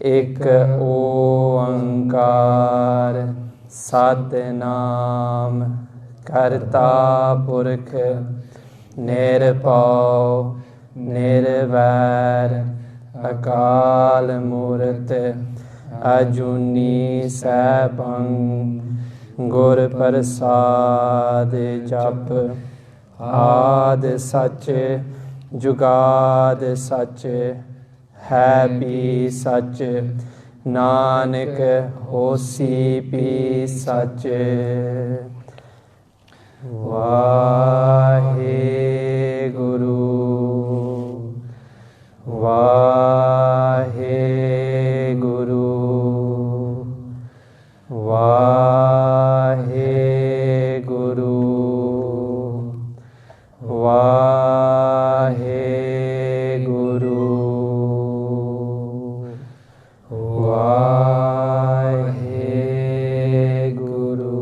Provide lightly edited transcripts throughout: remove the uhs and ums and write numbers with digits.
एक ओंकार सतनाम करता पुरख निरभव निर्वैर अकाल मूरत अजूनी सैभं गुर प्रसाद जप आद सच जुगाद सच है भी सच नानक होसी भी सच। वाहे गुरु वाहे गुरु वाहे गुरु वाहे गुरु वाहे गुरु।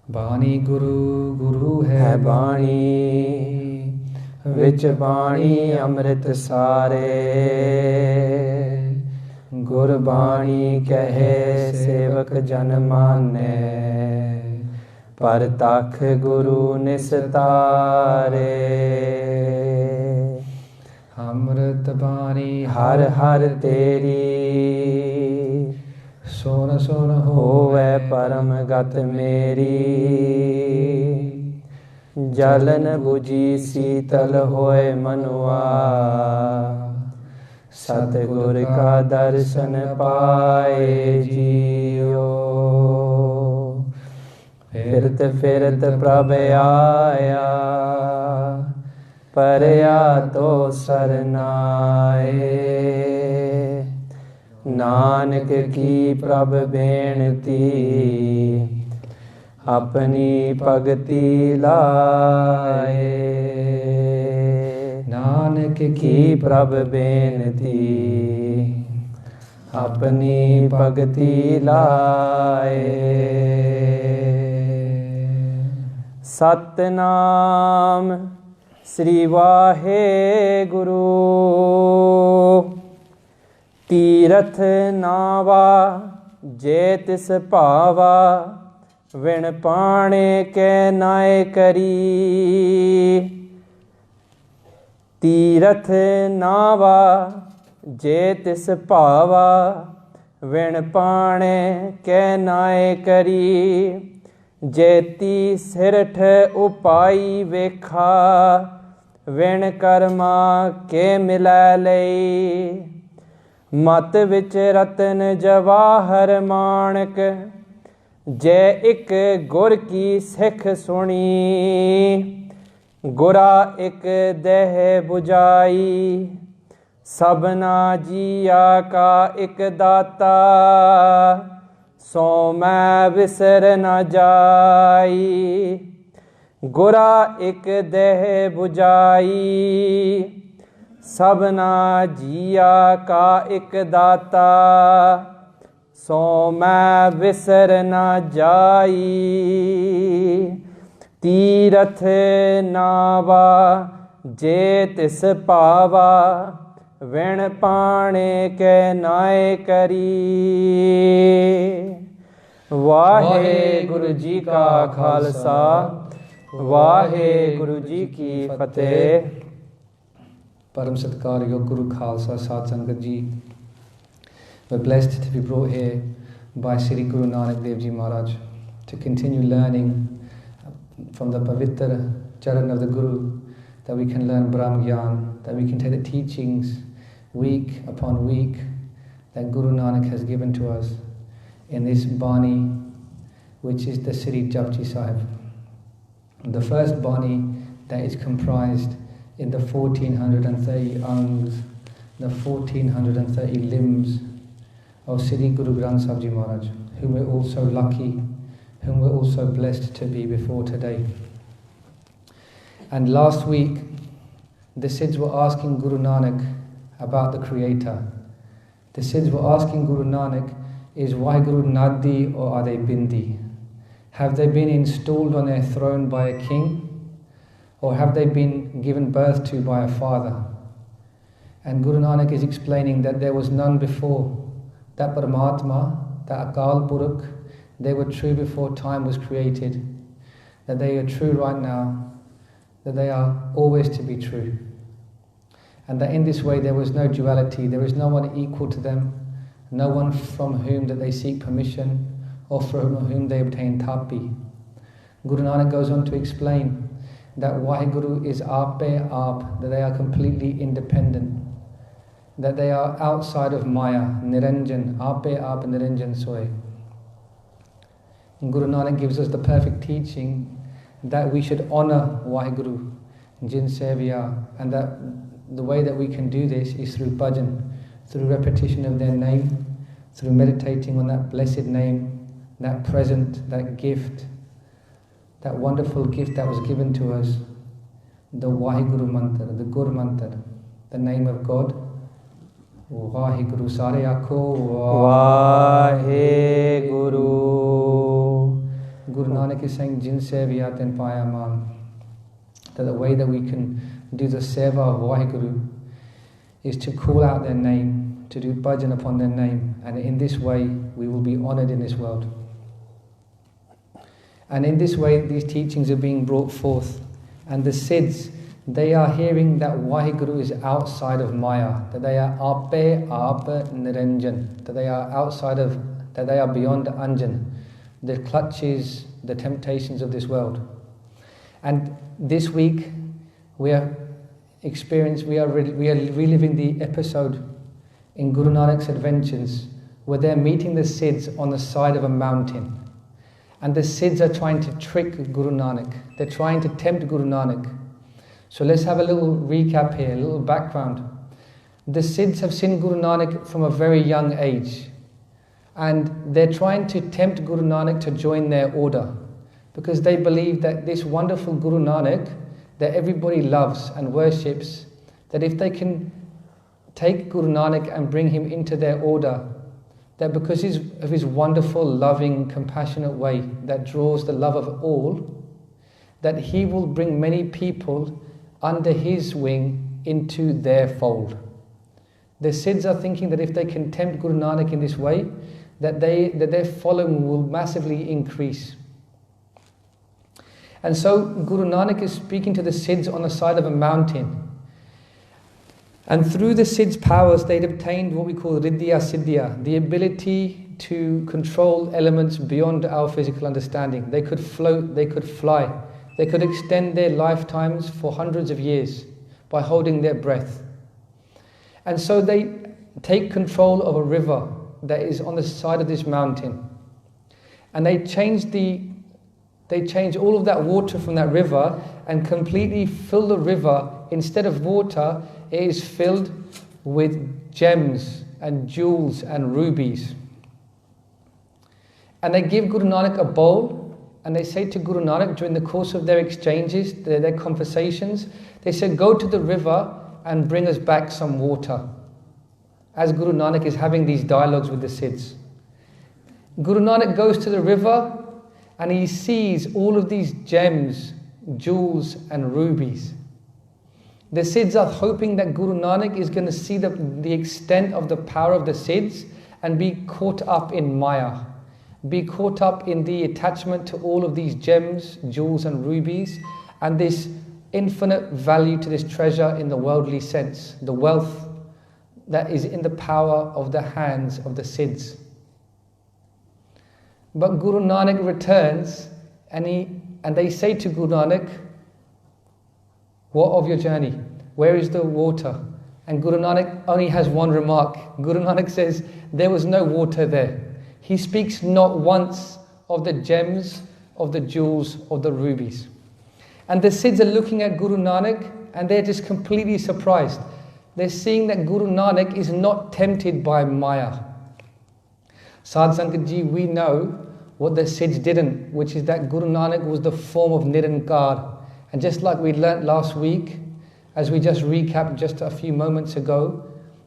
बानी गुरु गुरु है बाणी विच बाणी अमृत सारे गुरबाणी कहे सेवक जन माने पर तख गुरु निस्तारे। अमृत बाणी हर हर तेरी सोन सोन होवे परम गत मेरी जलन बुझी शीतल होए मनुआ सतगुर का दर्शन पाए जियो। फिरत फिरत प्रभ आया परया तो सरनाए नानक की प्रभ बेनती अपनी भगति लाए। नानक की प्रभ बेनती अपनी भगति लाए। सतनाम श्री वाहे गुरु तीरथ नावा जे तिस भावा विण पाणे के नाय करी। तीरथ नावा जे तिस भावा विण पाणे के नाय करी। जेती सिरठ उपाई वेखा विण कर्मा के मिलै लई। मत विच रतन जवाहर माणक जै एक गुर की सिख सुनी। गुरा एक देह बुझाई सबना जिया का एक दाता। सो मैं विसर न जाई गुरा एक देह बुझाई सबना जिया का एक दाता। सो मैं विसर न जाई तीरथ नावा जे तिस पावा विण पाणे के नाय करी। वाहे गुरु जी का खालसा वाहे गुरु जी की फतेह। परम सत्कारयोग गुरु खालसा साध संगत जी, we're blessed to be brought here by Sri Guru Nanak Dev Ji Maharaj to continue learning from the Pavitra Charan of the Guru, that we can learn Brahm Gyan, that we can take the teachings week upon week that Guru Nanak has given to us in this Bani, which is the Sri Japji Sahib. The first Bani that is comprised in the 1430 angs, the 1430 limbs of Sri Guru Granth Sahib Ji Maharaj, whom we're also lucky, whom we're also blessed to be before today. And last week, the Siddhs were asking Guru Nanak about the Creator. The Siddhs were asking Guru Nanak, is Waheguru Nadi or are they Bindi? Have they been installed on their throne by a king? or have they been given birth to by a father? And Guru Nanak is explaining that there was none before. That Paramatma, that Akal Purakh, they were true before time was created. That they are true right now. That they are always to be true. And that in this way there was no duality. There is no one equal to them. No one from whom that they seek permission or from whom they obtain tapi. Guru Nanak goes on to explain that Waheguru is Ape Aap, that they are completely independent, that they are outside of Maya, Niranjan, Ape Aap Niranjan Soy. Guru Nanak gives us the perfect teaching that we should honour Waheguru, Jin Sevya, and that the way that we can do this is through bhajan, through repetition of their name, through meditating on that blessed name, that present, that gift, that wonderful gift that was given to us, the Waheguru Mantra, the Gur Mantra, the name of God. Waheguru Sare Akho Waheguru. Guru Nanak is saying, Jin Sevya Ten Paya Man. That the way that we can do the seva of Waheguru is to call out their name, to do bhajan upon their name, and in this way we will be honoured in this world. And in this way these teachings are being brought forth, and the Siddhs, they are hearing that Waheguru is outside of Maya, that they are Ape Ape Niranjan, that they are outside of, that they are beyond Anjan, the clutches, the temptations of this world. And this week we are reliving the episode in Guru Nanak's adventures where they're meeting the Siddhs on the side of a mountain. And the Siddhs are trying to trick Guru Nanak. They're trying to tempt Guru Nanak. So let's have a little recap here, a little background. The Siddhs have seen Guru Nanak from a very young age. And they're trying to tempt Guru Nanak to join their order, because they believe that this wonderful Guru Nanak that everybody loves and worships, that if they can take Guru Nanak and bring him into their order, that because of his wonderful, loving, compassionate way that draws the love of all, that he will bring many people under his wing into their fold. The Siddhs are thinking that if they can tempt Guru Nanak in this way, that their following will massively increase. And so Guru Nanak is speaking to the Siddhs on the side of a mountain. And through the Siddhs' powers, they'd obtained what we call Riddhya Siddhya, the ability to control elements beyond our physical understanding. They could float, they could fly, they could extend their lifetimes for hundreds of years by holding their breath. And so they take control of a river that is on the side of this mountain. And they change all of that water from that river and completely fill the river. Instead of water, it is filled with gems and jewels and rubies. And they give Guru Nanak a bowl, and they say to Guru Nanak during the course of their exchanges, their conversations, they said, go to the river and bring us back some water. As Guru Nanak is having these dialogues with the Siddhs. Guru Nanak goes to the river and he sees all of these gems, jewels and rubies. The Siddhs are hoping that Guru Nanak is going to see the extent of the power of the Siddhs and be caught up in Maya, be caught up in the attachment to all of these gems, jewels and rubies, and this infinite value to this treasure in the worldly sense, the wealth that is in the power of the hands of the Siddhs. But Guru Nanak returns and they say to Guru Nanak, what of your journey? Where is the water? And Guru Nanak only has one remark. Guru Nanak says, there was no water there. He speaks not once of the gems, of the jewels, of the rubies. And the Siddhs are looking at Guru Nanak and they're just completely surprised. They're seeing that Guru Nanak is not tempted by Maya. Sadh Sangat Ji, we know what the Siddhs didn't, which is that Guru Nanak was the form of Nirankar. And just like we learnt last week, as we just recapped just a few moments ago,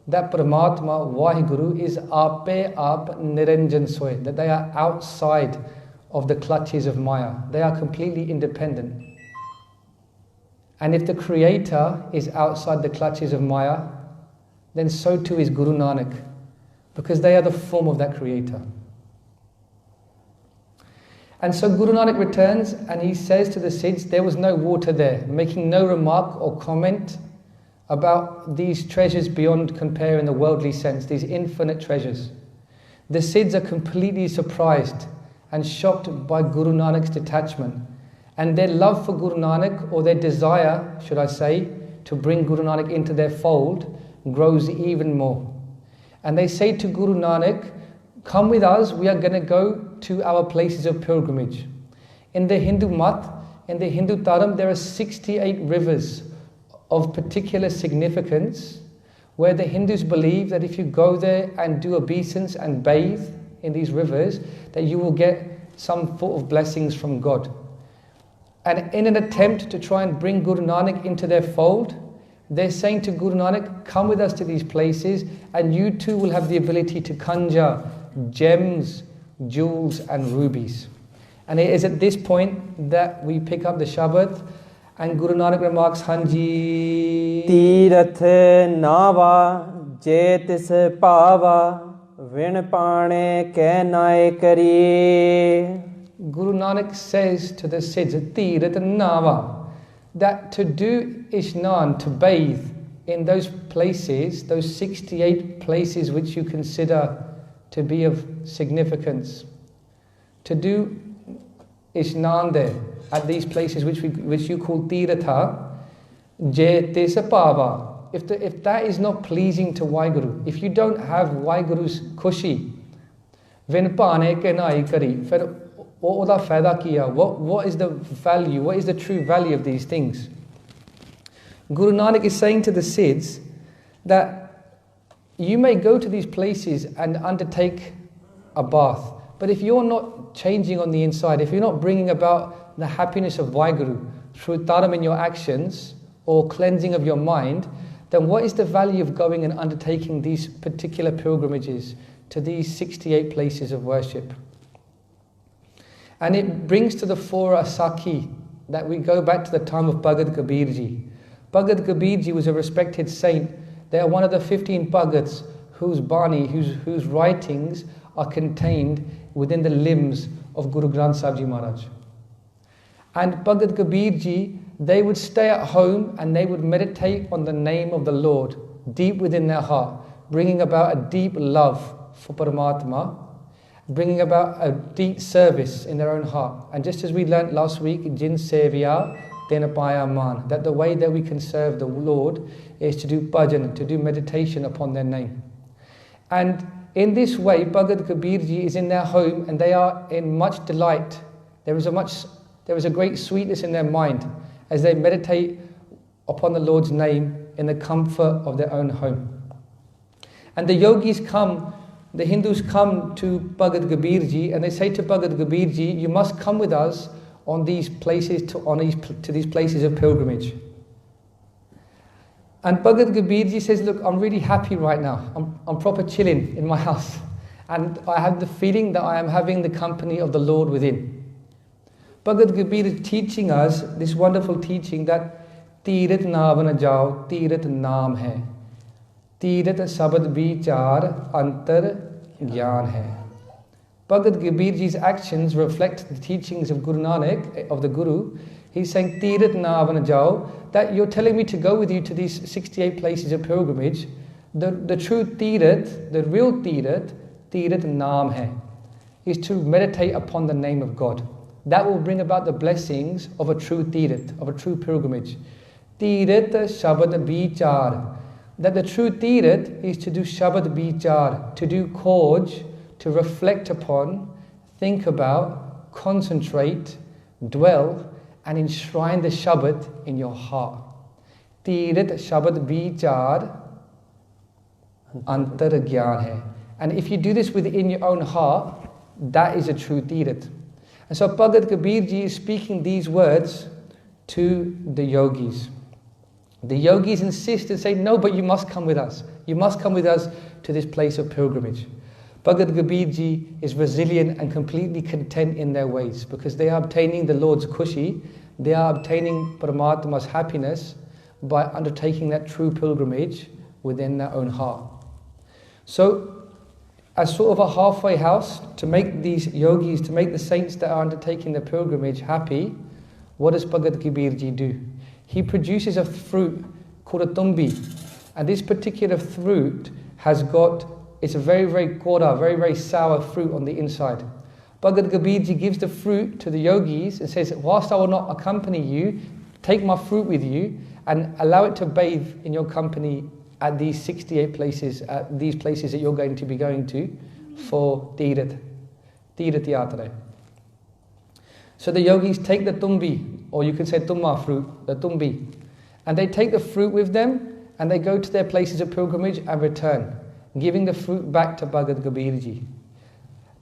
that Paramatma, Waheguru, is Ape Aap Niranjan Soy, that they are outside of the clutches of Maya. They are completely independent. And if the Creator is outside the clutches of Maya, then so too is Guru Nanak, because they are the form of that Creator. And so Guru Nanak returns and he says to the Siddhs, there was no water there, making no remark or comment about these treasures beyond compare in the worldly sense, these infinite treasures. The Siddhs are completely surprised and shocked by Guru Nanak's detachment, and their love for Guru Nanak, or their desire, should I say, to bring Guru Nanak into their fold, grows even more. And they say to Guru Nanak, come with us, we are going to go to our places of pilgrimage. In the Hindu Mat, in the Hindu Dharam, there are 68 rivers of particular significance, where the Hindus believe that if you go there and do obeisance and bathe in these rivers, that you will get some sort of blessings from God. And in an attempt to try and bring Guru Nanak into their fold, they're saying to Guru Nanak, come with us to these places and you too will have the ability to conjure gems, jewels and rubies. And it is at this point that we pick up the Shabad, and Guru Nanak remarks, Hanji Tirath Nava Jetis Pava Vin Pane Kenai Kari. Guru Nanak says to the Siddhs, Tirath Nava, that to do Ishnan, to bathe in those places, those 68 places which you consider to be of significance, to do Ishnan there, at these places which you call Tiratha, Jetisapava. If that is not pleasing to Waheguru, if you don't have Waheguru's Khushi, Vinpane Kenai Kari, what is the value, what is the true value of these things? Guru Nanak is saying to the Siddhs that you may go to these places and undertake a bath, but if you're not changing on the inside, if you're not bringing about the happiness of Waheguru through dharam in your actions or cleansing of your mind, then what is the value of going and undertaking these particular pilgrimages to these 68 places of worship? And it brings to the fore a Sakhi, that we go back to the time of Bhagat Kabirji. Bhagat Kabirji was a respected saint. They are one of the 15 Bhagats whose Bani, whose writings are contained within the limbs of Guru Granth Sahib Ji Maharaj. And Bhagat Kabirji, they would stay at home and they would meditate on the name of the Lord deep within their heart, bringing about a deep love for Paramatma, bringing about a deep service in their own heart. And just as we learnt last week, Jin Sevya Denapaya Man, that the way that we can serve the Lord is to do bhajan, to do meditation upon their name. And in this way, Bhagat Kabirji is in their home and they are in much delight. There is a great sweetness in their mind as they meditate upon the Lord's name in the comfort of their own home. And the yogis come, the Hindus come to Bhagat Kabirji and they say to Bhagat Kabirji, you must come with us on these places, to these places of pilgrimage. And Bhagat Kabirji says, look, I'm really happy right now. I'm proper chilling in my house. And I have the feeling that I am having the company of the Lord within. Bhagat Kabir is teaching us this wonderful teaching that Tirat Navan Jao, Tirat Naam hai. Tirat Sabad Bichar Antar Gyan hai. Bhagat Kabirji's actions reflect the teachings of Guru Nanak, of the Guru. He's saying, Tirat Navan Jao, that you're telling me to go with you to these 68 places of pilgrimage. The true Tirat, the real Tirat Naam hai, is to meditate upon the name of God. That will bring about the blessings of a true Tirat, of a true pilgrimage. Tirat Shabad Bichar. That the true Tirat is to do Shabad Bichar, to do Khoj, to reflect upon, think about, concentrate, dwell, and enshrine the Shabad in your heart. Tirat Shabad Bichar Antar Gyan hai. And if you do this within your own heart, that is a true Tirat. And so Bhagat Kabirji is speaking these words to the yogis. The yogis insist and say, no, but you must come with us. You must come with us to this place of pilgrimage. Bhagat Kabirji is resilient and completely content in their ways because they are obtaining the Lord's Khushi. they are obtaining Paramatma's happiness by undertaking that true pilgrimage within their own heart. So, as sort of a halfway house to make these yogis, to make the saints that are undertaking the pilgrimage happy, what does Bhagat Kabir Ji do? He produces a fruit called a tumbi, and this particular fruit has got, it's a very, very kora, very, very sour fruit on the inside. Bhagat Kabir Ji gives the fruit to the yogis and says, whilst I will not accompany you, take my fruit with you and allow it to bathe in your company at these 68 places, at these places that you're going to be going to for Tirat Yatra. So the yogis take the tumbi, or you could say tumma fruit, the tumbi, and they take the fruit with them and they go to their places of pilgrimage and return, giving the fruit back to Bhagat Kabir Ji.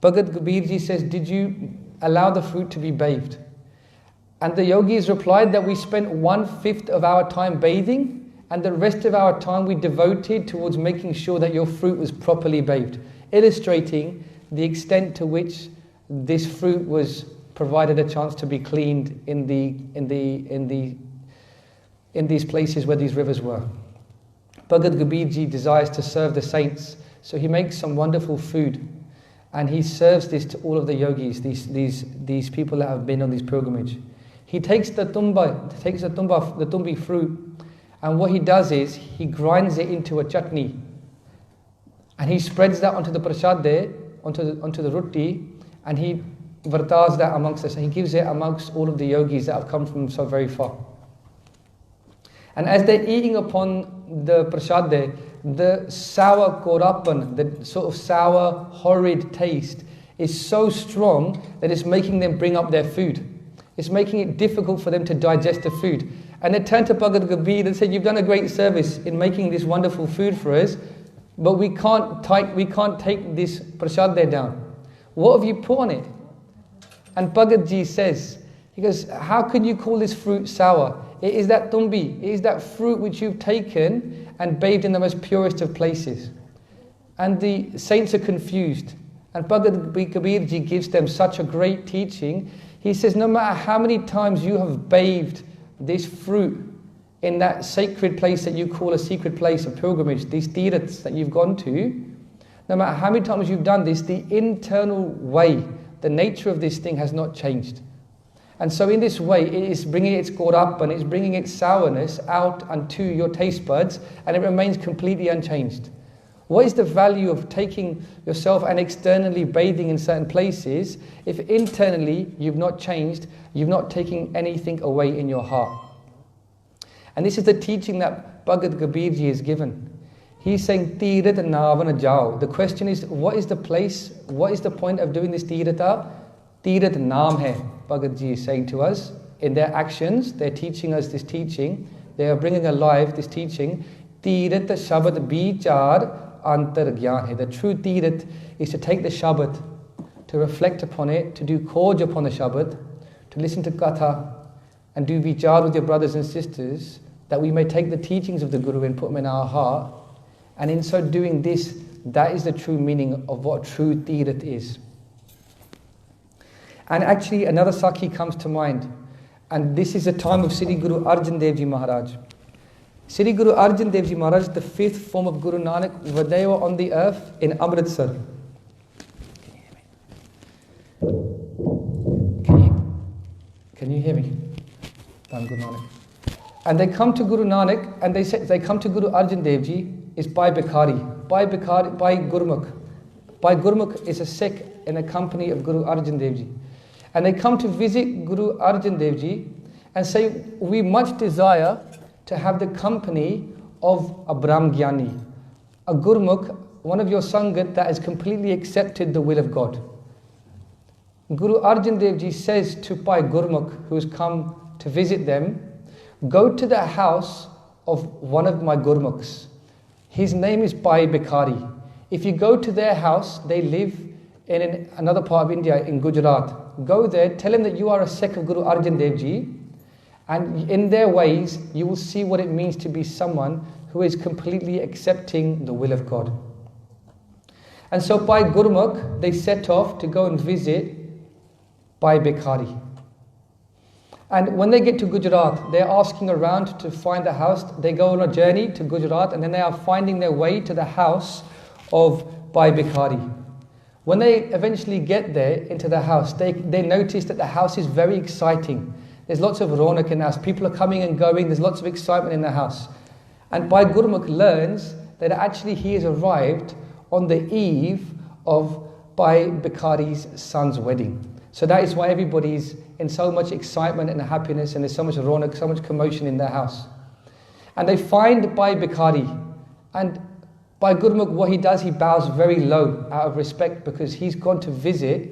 Bhagat Kabir Ji says, did you allow the fruit to be bathed? And the yogis replied that we spent 1/5 of our time bathing, and the rest of our time we devoted towards making sure that your fruit was properly bathed, illustrating the extent to which this fruit was provided a chance to be cleaned in these places where these rivers were. Bhagat Kabir Ji desires to serve the saints, so he makes some wonderful food, and he serves this to all of the yogis, these people that have been on this pilgrimage. He takes the tumbi fruit, and what he does is he grinds it into a chutney, and he spreads that onto the prasad, onto the rutti, and he vartas that amongst us, and he gives it amongst all of the yogis that have come from so very far. And as they're eating upon the prasad, the sour korapan, the sort of sour, horrid taste is so strong that it's making them bring up their food. It's making it difficult for them to digest the food. And they turn to Bhagat Kabir and say, you've done a great service in making this wonderful food for us, but we can't take this prasad down. What have you put on it? And Bhagat Ji says, he goes, how can you call this fruit sour? It is that tumbi, it is that fruit which you've taken and bathed in the most purest of places. And the saints are confused. And Bhagat Kabir Ji gives them such a great teaching. He says, no matter how many times you have bathed this fruit in that sacred place that you call a secret place of pilgrimage, these tirats that you've gone to, no matter how many times you've done this, the internal way, the nature of this thing has not changed. And so in this way, it is bringing its korap and it's bringing its sourness out unto your taste buds, and it remains completely unchanged. What is the value of taking yourself and externally bathing in certain places if internally you've not changed, you've not taken anything away in your heart? And this is the teaching that Bhagat Kabir Ji is given. He's saying, Tirat Navana Jao. The question is, what is the place, what is the point of doing this Tirata? Tirat Naam hai, Bhagat Ji is saying to us. In their actions, they're teaching us this teaching. They are bringing alive this teaching. Tirat Shabad Bichar Antar Gyan hai. The true Tirat is to take the Shabad, to reflect upon it, to do Khoj upon the Shabad, to listen to Katha, and do Vichar with your brothers and sisters, that we may take the teachings of the Guru and put them in our heart. And in so doing this, that is the true meaning of what true Tirat is. And actually another Sakhi comes to mind, and this is the time of Sri Guru Arjan Dev Ji Maharaj. Sri Guru Arjan Dev Ji Maharaj, the 5th form of Guru Nanak, when they were on the earth in Amrit Sarovar. Can you hear me? I'm Guru Nanak. And they come to Guru Nanak and they say, they come to Guru Arjan Dev Ji is by Bhikhari, by Gurmukh. By Gurmukh is a Sikh in the company of Guru Arjan Dev Ji. And they come to visit Guru Arjan Dev Ji and say, we much desire to have the company of a Brahmgyani, a Gurmukh, one of your Sangat that has completely accepted the will of God. Guru Arjan Dev Ji says to Bhai Gurmukh, who has come to visit them, go to the house of one of my Gurmukhs. His name is Bhai Bhikhari. If you go to their house, they live in another part of India, in Gujarat. Go there, tell him that you are a Sikh of Guru Arjan Dev Ji, and in their ways, you will see what it means to be someone who is completely accepting the will of God. And so by Gurmukh, they set off to go and visit Bhai Bhikhari. And when they get to Gujarat, they're asking around to find a house. They go on a journey to Gujarat, and then they are finding their way to the house of Bhai Bhikhari. When they eventually get there into the house, they notice that the house is very exciting. There's lots of raunak in the house. People are coming and going. There's lots of excitement in the house. And Bhai Gurmukh learns that actually he has arrived on the eve of Bhai Bhikhari's son's wedding. So that is why everybody's in so much excitement and happiness, and there's so much raunak, so much commotion in their house. And they find Bhai Bhikhari, and Bhai Gurmukh, what he does, he bows very low out of respect, because he's gone to visit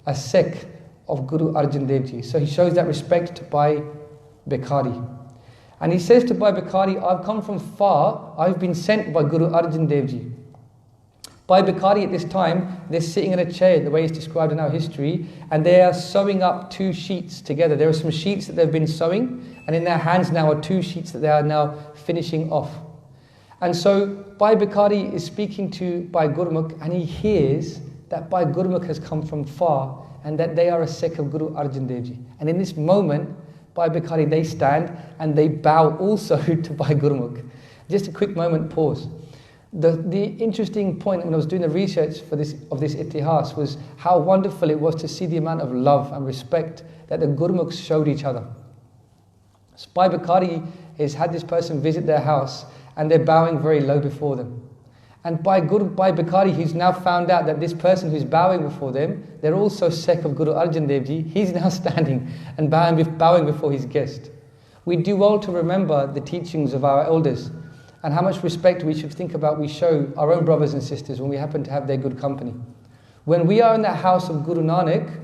a Sikh of Guru Arjan Dev Ji. So he shows that respect to Bhai Bhikhari. And he says to Bhai Bhikhari, I've come from far, I've been sent by Guru Arjan Dev Ji. Bhai Bhikhari at this time, they're sitting in a chair, the way it's described in our history, and they are sewing up 2 sheets together. There are some sheets that they've been sewing, and in their hands now are 2 sheets that they are now finishing off. And so Bhai Bhikhari is speaking to Bhai Gurmukh, and he hears that Bhai Gurmukh has come from far, and that they are a Sikh of Guru Arjan Dev Ji. And in this moment, Bhai Bhikhari, they stand and they bow also to Bhai Gurmukh. Just a quick moment, pause. The interesting point when I was doing the research for this Itihas was how wonderful it was to see the amount of love and respect that the Gurmukhs showed each other. So Bhai Bhikhari has had this person visit their house, and they're bowing very low before them. And Bhai Bhikhari, he's now found out that this person who's bowing before them, they're also Sikh of Guru Arjan Dev Ji. He's now standing and bowing before his guest. We do well to remember the teachings of our elders, and how much respect we should think about we show our own brothers and sisters when we happen to have their good company. When we are in the house of Guru Nanak,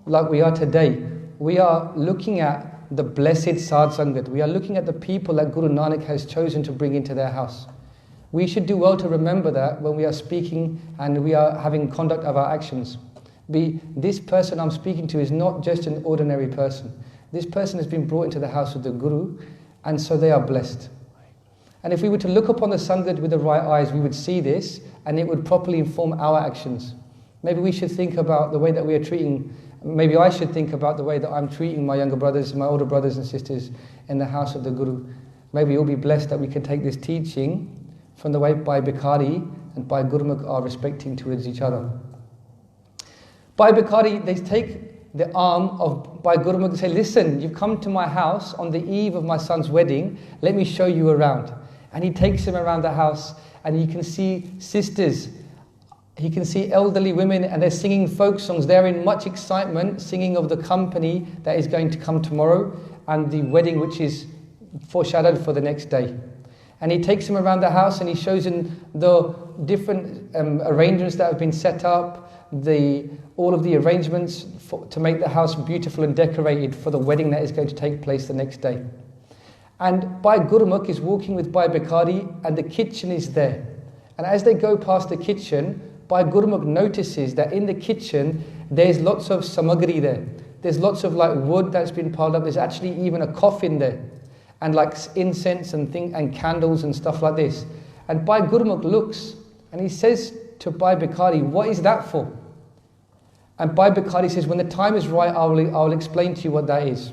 like we are today, we are looking at the blessed Sadh Sangat. We are looking at the people that Guru Nanak has chosen to bring into their house. We should do well to remember that when we are speaking and we are having conduct of our actions. This person I'm speaking to is not just an ordinary person. This person has been brought into the house of the Guru, and so they are blessed. And if we were to look upon the Sangat with the right eyes, we would see this, and it would properly inform our actions. Maybe we should think about the way that we are treating, maybe I should think about the way that I'm treating my younger brothers, my older brothers and sisters in the house of the Guru. Maybe you'll be blessed that we can take this teaching from the way Bhai Bhikhari and Bhai Gurmukh are respecting towards each other. Bhai Bhikhari, they take the arm of Bhai Gurmukh and say, listen, you've come to my house on the eve of my son's wedding, let me show you around. And he takes him around the house, and you can see sisters, he can see elderly women, and they're singing folk songs. They're in much excitement, singing of the company that is going to come tomorrow, and the wedding which is foreshadowed for the next day. And he takes him around the house, and he shows him the different arrangements that have been set up, all of the arrangements to make the house beautiful and decorated for the wedding that is going to take place the next day. And Bhai Gurmukh is walking with Bhai Bhikhari, and the kitchen is there. And as they go past the kitchen, Bhai Gurmukh notices that in the kitchen there's lots of samagri there. There's lots of wood that's been piled up. There's actually even a coffin there, and incense and candles and stuff like this. And Bhai Gurmukh looks and he says to Bhai Bhikhari, what is that for? And Bhai Bhikhari says, when the time is right, I'll explain to you what that is.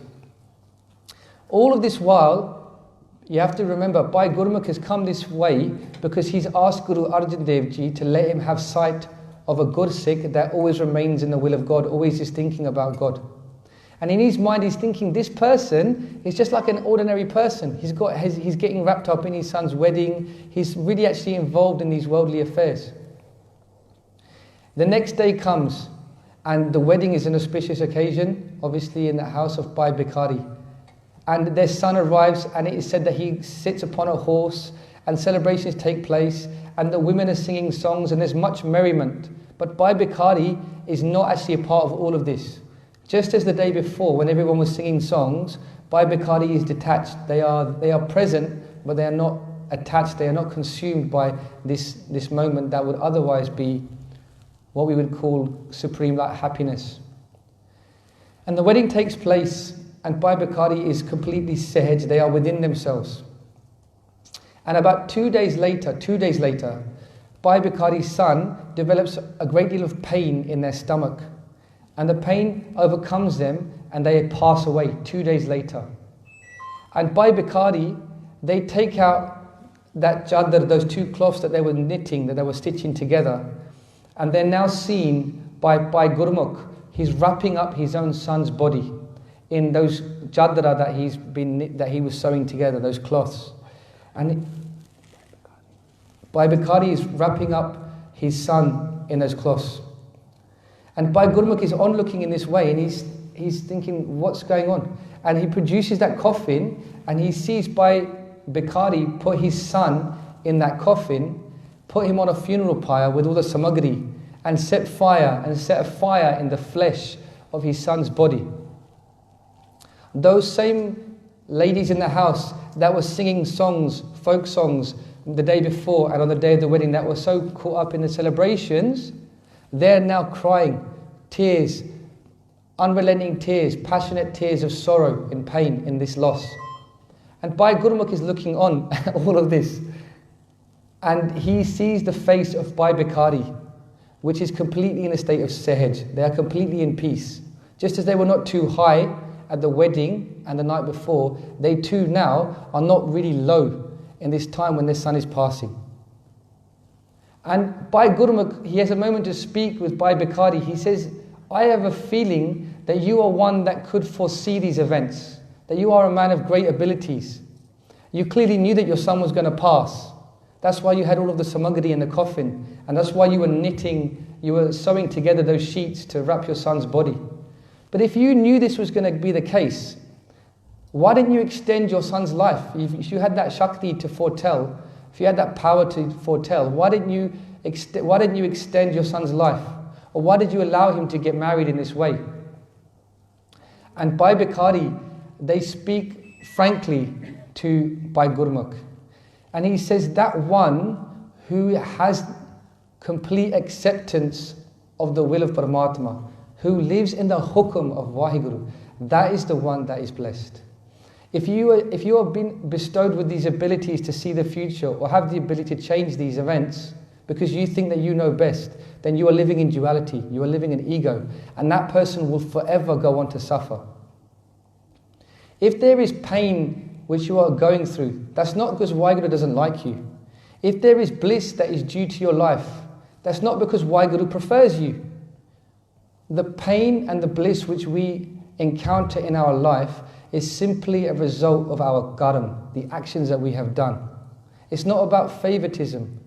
All of this while, you have to remember, Bhai Gurmukh has come this way because he's asked Guru Arjan Dev Ji to let him have sight of a Gursikh that always remains in the will of God, always is thinking about God. And in his mind, he's thinking, this person is just like an ordinary person. He's getting wrapped up in his son's wedding. He's really actually involved in these worldly affairs. The next day comes, and the wedding is an auspicious occasion, obviously in the house of Bhai Bhikhari. And their son arrives, and it is said that he sits upon a horse, and celebrations take place, and the women are singing songs, and there's much merriment. But Bhai Bhikhari is not actually a part of all of this. Just as the day before, when everyone was singing songs, Bhai Bhikhari is detached. They are present, but they are not attached. They are not consumed by this moment that would otherwise be what we would call supreme happiness. And the wedding takes place, and Bhai Bhikhari is completely sehaj. They are within themselves. And about 2 days later, Bhai Bhikhari's son develops a great deal of pain in their stomach. And the pain overcomes them, and they pass away 2 days later. And by Bikari, they take out that chadar, those two cloths that they were knitting, that they were stitching together, and they're now seen by Gurmukh. He's wrapping up his own son's body in those chadra that he was sewing together, those cloths. And by Bikari is wrapping up his son in those cloths. And Bhai Gurmukh is onlooking in this way, and he's thinking, what's going on? And he produces that coffin, and he sees Bhai Bikari put his son in that coffin, put him on a funeral pyre with all the samagri, and set a fire in the flesh of his son's body. Those same ladies in the house that were singing songs, folk songs, the day before and on the day of the wedding, that were so caught up in the celebrations, they're now crying tears, unrelenting tears, passionate tears of sorrow and pain in this loss. And Bhai Gurmukh is looking on at all of this, and he sees the face of Bhai Bikari, which is completely in a state of sehaj. They are completely in peace. Just as they were not too high at the wedding and the night before, they too now are not really low in this time when their son is passing. And Bhai Gurmukh, he has a moment to speak with Bhai Bikari. He says, I have a feeling that you are one that could foresee these events, that you are a man of great abilities. You clearly knew that your son was going to pass. That's why you had all of the samagri in the coffin, and that's why you were knitting, you were sewing together those sheets to wrap your son's body. But if you knew this was going to be the case, why didn't you extend your son's life? If you had that shakti to foretell, if you had that power to foretell, why didn't you extend your son's life? Or why did you allow him to get married in this way? And Bhai Bikari, they speak frankly to Bhai Gurmukh. And he says that one who has complete acceptance of the will of Paramatma, who lives in the hukum of Vaheguru, that is the one that is blessed. If you are being bestowed with these abilities to see the future or have the ability to change these events because you think that you know best, then you are living in duality, you are living in ego, and that person will forever go on to suffer. If there is pain which you are going through, that's not because Vaheguru doesn't like you. If there is bliss that is due to your life, that's not because Vaheguru prefers you. The pain and the bliss which we encounter in our life is simply a result of our karam, the actions that we have done. It's not about favoritism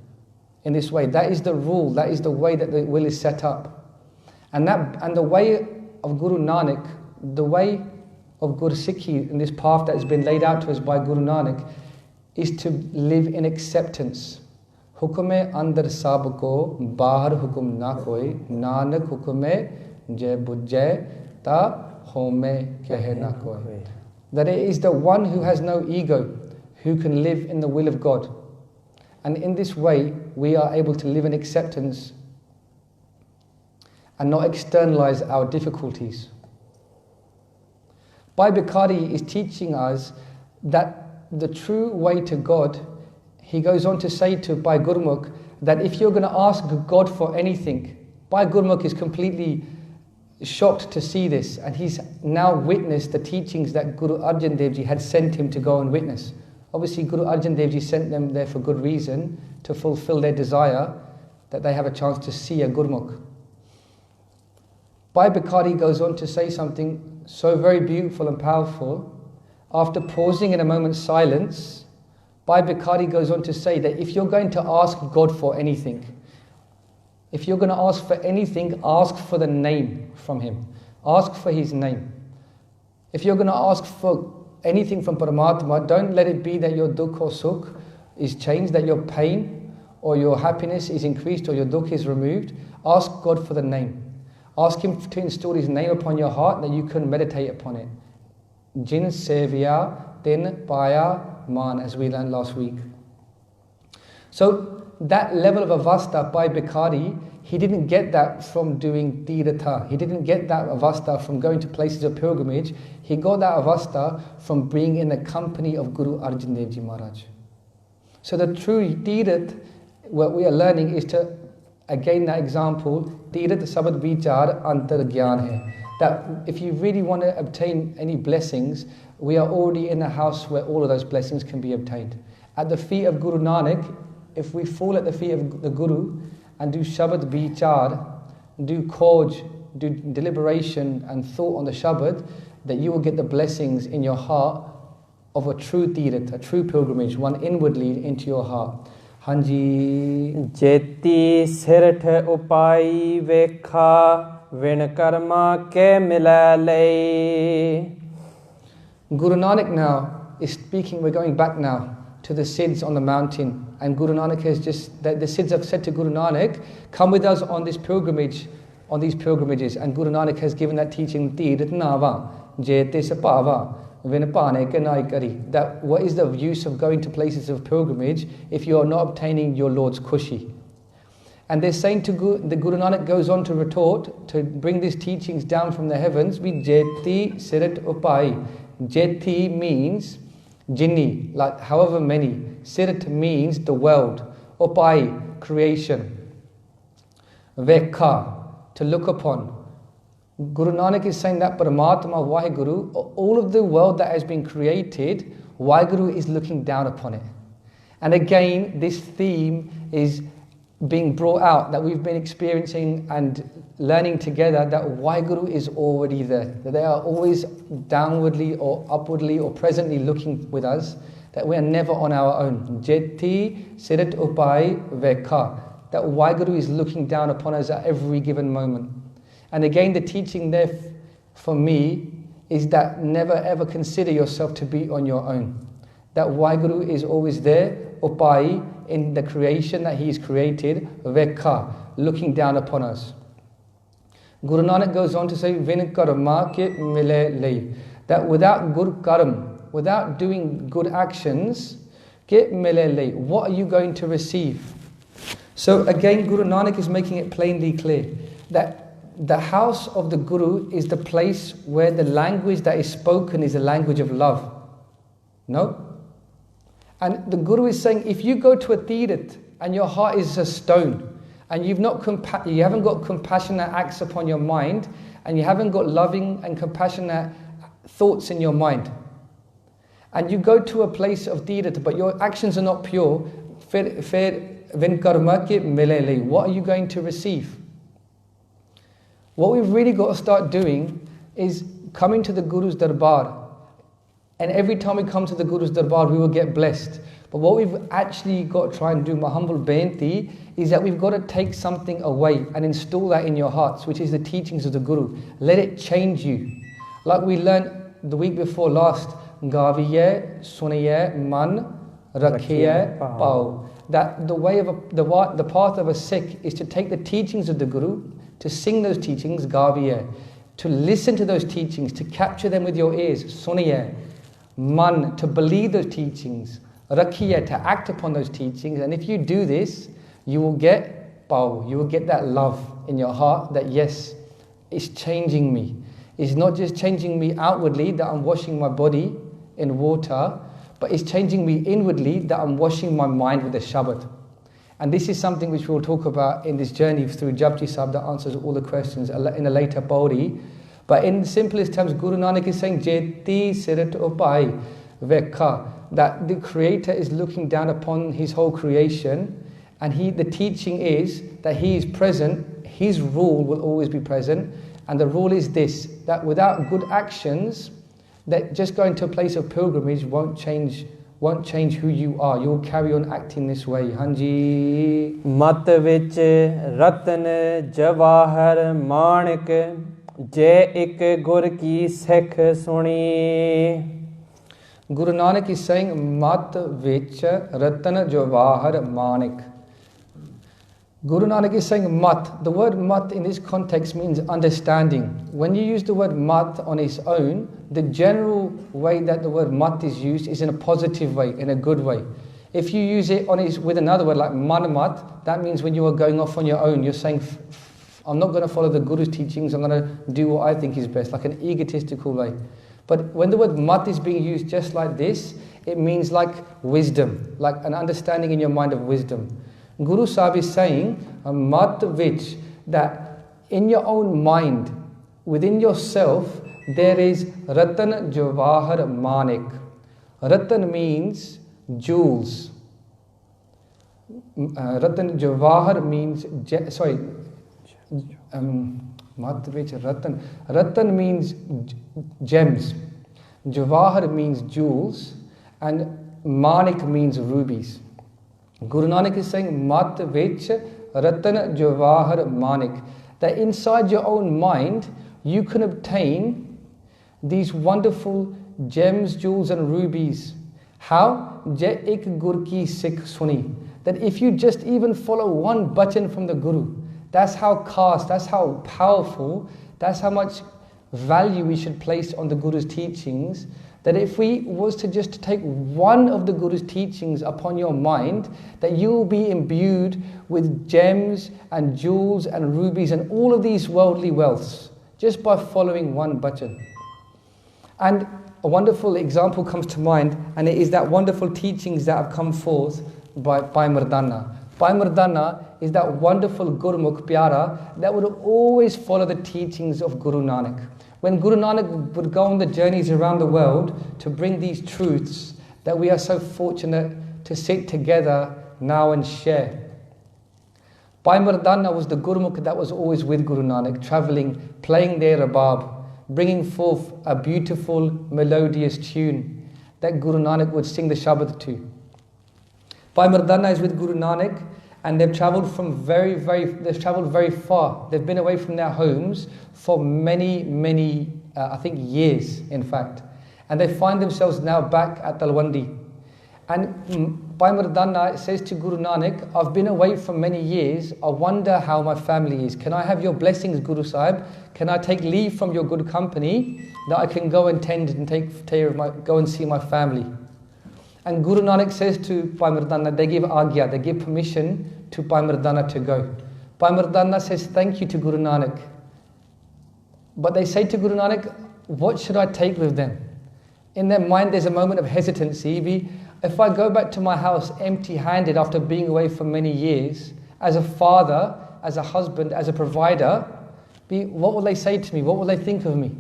in this way. That is the rule, that is the way that the will is set up. And the way of Guru Nanak, the way of Guru Sikhi in this path that has been laid out to us by Guru Nanak, is to live in acceptance. Hukume andar sab ko, bahar hukum na koi, Nanak hukume jai bujjai ta home kehe na koi. That it is the one who has no ego who can live in the will of God. And in this way, we are able to live in acceptance and not externalize our difficulties. Bhai Bikari is teaching us that the true way to God, he goes on to say to Bhai Gurmukh that if you're going to ask God for anything, Bhai Gurmukh is completely shocked to see this, and he's now witnessed the teachings that Guru Arjan Dev Ji had sent him to go and witness. Obviously Guru Arjan Dev Ji sent them there for good reason, to fulfill their desire that they have a chance to see a Gurmukh. Bhai Bikari goes on to say something so very beautiful and powerful. After pausing in a moment's silence, Bhai Bikari goes on to say that if you're going to ask God for anything, if you're going to ask for anything, ask for the name from him. Ask for his name. If you're going to ask for anything from Paramatma, don't let it be that your dukh or sukh is changed, that your pain or your happiness is increased or your dukh is removed. Ask God for the name. Ask him to install his name upon your heart that you can meditate upon it. Jin sevya tin paya man, as we learned last week. So that level of avastha by Bikari, he didn't get that from doing tirtha. He didn't get that avastha from going to places of pilgrimage. He got that avastha from being in the company of Guru Arjan Dev Ji Maharaj. So the true tirth, what we are learning is to, again that example, tirth sabad vichar antar gyan hai. That if you really want to obtain any blessings, we are already in a house where all of those blessings can be obtained. At the feet of Guru Nanak, if we fall at the feet of the Guru and do Shabad Bichar, do Khoj, do deliberation and thought on the Shabad, that you will get the blessings in your heart of a true Tirat, a true pilgrimage, one inwardly into your heart. Hanji. Jeti sirt upai vekha vin karma ke milalei. Guru Nanak now is speaking, we're going back now to the Siddhs on the mountain, and Guru Nanak has just, the Siddhs have said to Guru Nanak, come with us on this pilgrimage, on these pilgrimages, and Guru Nanak has given that teaching, Tirat nava, jete sapava, vinapane kenai kari, that what is the use of going to places of pilgrimage if you are not obtaining your Lord's Khushi? And they're saying to the Guru Nanak goes on to retort, to bring these teachings down from the heavens, we jeti sirat upai. Jeti means jinni, like however many. Sirat means the world. Upai, creation. Vekha, to look upon. Guru Nanak is saying that Paramatma Vaheguru, all of the world that has been created, Vaheguru is looking down upon it. And again, this theme is being brought out, that we've been experiencing and learning together, that Vaheguru is already there, that they are always downwardly or upwardly or presently looking with us, that we are never on our own. Jeti sirat upai vekha, that Vaheguru is looking down upon us at every given moment. And again, the teaching there for me is that never ever consider yourself to be on your own. That Vaheguru is always there, upai, in the creation that He has created, vekha, looking down upon us. Guru Nanak goes on to say, Vin karma ke mile lei, that without good karma, without doing good actions, ke mile lei, what are you going to receive? So again, Guru Nanak is making it plainly clear that the house of the Guru is the place where the language that is spoken is a language of love. No? And the Guru is saying, if you go to a Tirat and your heart is a stone, and you haven't got compassionate acts upon your mind, and you haven't got loving and compassionate thoughts in your mind, and you go to a place of Tirat, but your actions are not pure, what are you going to receive? What we've really got to start doing is coming to the Guru's Darbar. And every time we come to the Guru's Darbar, we will get blessed. But what we've actually got to try and do, my humble benti, is that we've got to take something away and install that in your hearts, which is the teachings of the Guru. Let it change you. Like we learned the week before last, Gaviye, Suniye, Man, Rakhiye, Pao. That the path of a Sikh is to take the teachings of the Guru, to sing those teachings, Gaviye, to listen to those teachings, to capture them with your ears, Suniye, Man, to believe those teachings, Rakhiya, to act upon those teachings. And if you do this, you will get Pao, you will get that love in your heart that yes, it's changing me. It's not just changing me outwardly, that I'm washing my body in water, but it's changing me inwardly, that I'm washing my mind with the Shabad. And this is something which we'll talk about in this journey through Japji Sahib that answers all the questions in a later Pauri. But in the simplest terms, Guru Nanak is saying, Jeti sirat upai vekha, that the Creator is looking down upon His whole creation, and the teaching is that He is present, His rule will always be present, and the rule is this, that without good actions, that just going to a place of pilgrimage won't change who you are. You'll carry on acting this way. Hanji. Mat vich ratan jawahar manik je ik gur ki sikh suni. Guru Nanak is saying, Mat vich ratan jawahar manik. Guru Nanak is saying mat. The word mat in this context means understanding. When you use the word mat on its own, the general way that the word mat is used is in a positive way, in a good way. If you use it with another word like manamat, that means when you are going off on your own, you're saying, I'm not going to follow the Guru's teachings, I'm going to do what I think is best, like an egotistical way. But when the word mat is being used just like this, it means like wisdom, like an understanding in your mind of wisdom. Guru Sahib is saying, mat vich, that in your own mind, within yourself, there is Ratan Jawahar Manik. Ratan means jewels. Ratan Jawahar means, Ratan means gems. Jawahar means jewels, and Manik means rubies. Guru Nanak is saying, Mat vich Ratan Jawahar Manik. That inside your own mind, you can obtain these wonderful gems, jewels and rubies. How? Je ik gur ki sikh suni. That if you just even follow one button from the Guru, that's how cast, that's how powerful, that's how much value we should place on the Guru's teachings. That if we was to just take one of the Guru's teachings upon your mind, that you will be imbued with gems and jewels and rubies and all of these worldly wealths, just by following one button. And a wonderful example comes to mind, and it is that wonderful teachings that have come forth by Mardana. Bhai Mardana is that wonderful Gurmukh Pyara that would always follow the teachings of Guru Nanak. When Guru Nanak would go on the journeys around the world to bring these truths that we are so fortunate to sit together now and share. Bhai Mardana was the Gurmukh that was always with Guru Nanak, travelling, playing their rabab, bringing forth a beautiful melodious tune that Guru Nanak would sing the Shabad to. Bhai Mardana is with Guru Nanak, and they've travelled very far. They've been away from their homes for many, I think years, in fact. And they find themselves now back at Talwandi. And Bhai Mardana says to Guru Nanak, I've been away for many years. I wonder how my family is. Can I have your blessings, Guru Sahib? Can I take leave from your good company that I can go and tend and take care of go and see my family? And Guru Nanak says to Bhai Mardana, they give agya, they give permission to Bhai Mardana to go. Bhai Mardana says thank you to Guru Nanak. But they say to Guru Nanak, what should I take with them? In their mind there's a moment of hesitancy. If I go back to my house empty-handed after being away for many years, as a father, as a husband, as a provider, what will they say to me? What will they think of me?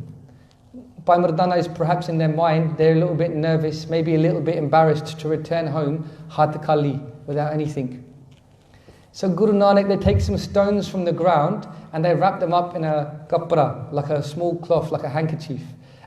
Bhai Mardana is perhaps in their mind, they're a little bit nervous, maybe a little bit embarrassed to return home, hat khali, without anything. So Guru Nanak, they take some stones from the ground and they wrap them up in a kapra, like a small cloth, like a handkerchief.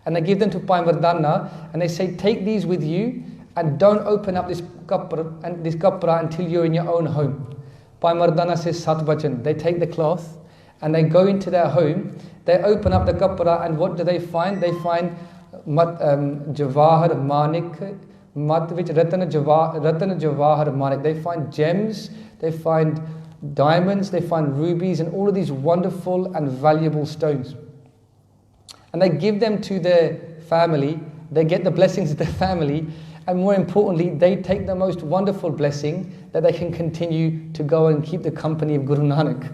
And they give them to Bhai Mardana and they say, take these with you and don't open up this kapra until you're in your own home. Bhai Mardana says Sat Bachan. They take the cloth and they go into their home. They open up the kapra and what do they find? They find Jawahar Manik, Ratan Jawahar Manik. They find gems, they find diamonds, they find rubies and all of these wonderful and valuable stones. And they give them to their family, they get the blessings of their family, and more importantly, they take the most wonderful blessing that they can continue to go and keep the company of Guru Nanak.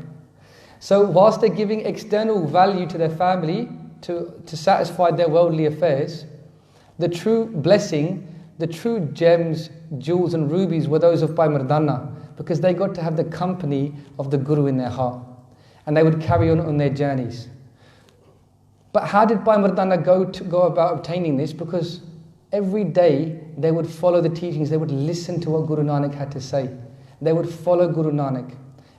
So whilst they're giving external value to their family to satisfy their worldly affairs, the true blessing, the true gems, jewels and rubies were those of Bhai Mardana, because they got to have the company of the Guru in their heart. And they would carry on their journeys. But how did Bhai Mardana go about obtaining this? Because every day they would follow the teachings, they would listen to what Guru Nanak had to say. They would follow Guru Nanak.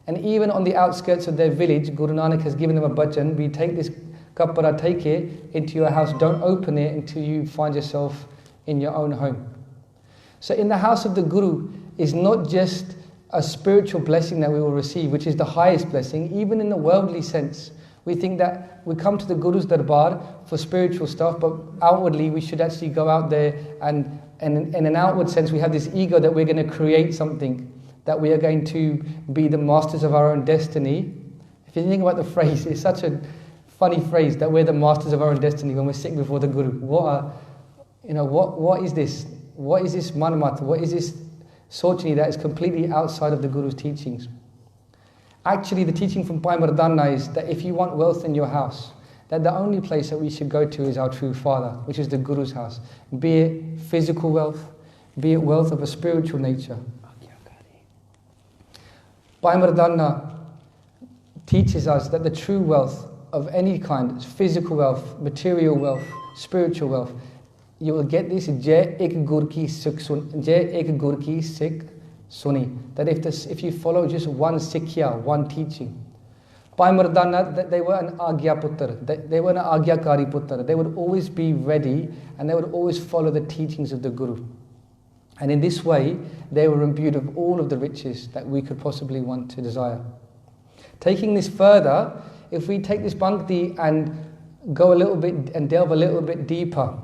And even on the outskirts of their village, Guru Nanak has given them a bhajan. We take this kapara, take it into your house. Don't open it until you find yourself in your own home. So in the house of the Guru is not just a spiritual blessing that we will receive, which is the highest blessing, even in the worldly sense. We think that we come to the Guru's Darbar for spiritual stuff, but outwardly we should actually go out there and in an outward sense we have this ego that we're going to create something, that we are going to be the masters of our own destiny. If you think about the phrase, it's such a funny phrase that we're the masters of our own destiny when we're sitting before the Guru. What is this? What is this manmat? What is this sochni that is completely outside of the Guru's teachings? Actually, the teaching from Bhai Mardana is that if you want wealth in your house, that the only place that we should go to is our true father, which is the Guru's house. Be it physical wealth, be it wealth of a spiritual nature. Bhai Mardana teaches us that the true wealth of any kind, physical wealth, material wealth, spiritual wealth, you will get this Jai ek gur ki sikh suni. That if you follow just one sikhya, one teaching. Bhai Mardana, they were an Agya Putra, they were an Agyakari Putra. They would always be ready and they would always follow the teachings of the Guru. And in this way, they were imbued of all of the riches that we could possibly want to desire. Taking this further, if we take this Bhakti and go a little bit and delve a little bit deeper.